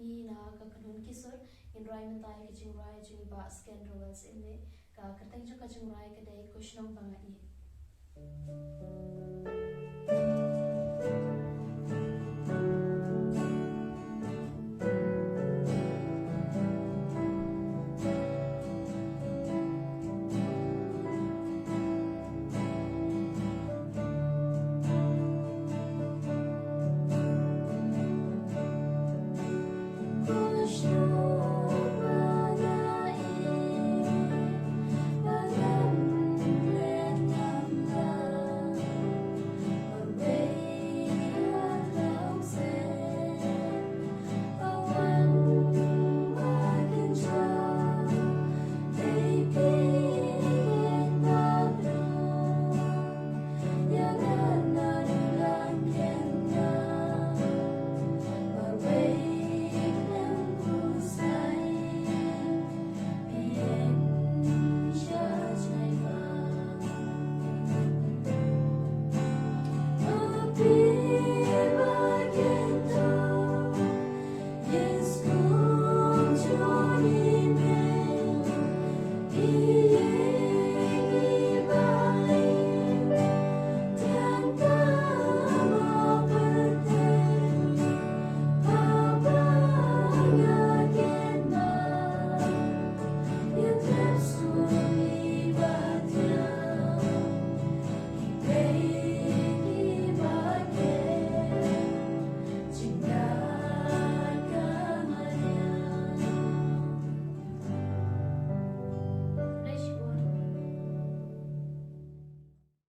ni na ka kanun kisur in rai na tai ka jing rai jing ba scan roles in ne ka katang jo ka jing rai ka dai kushnam banga i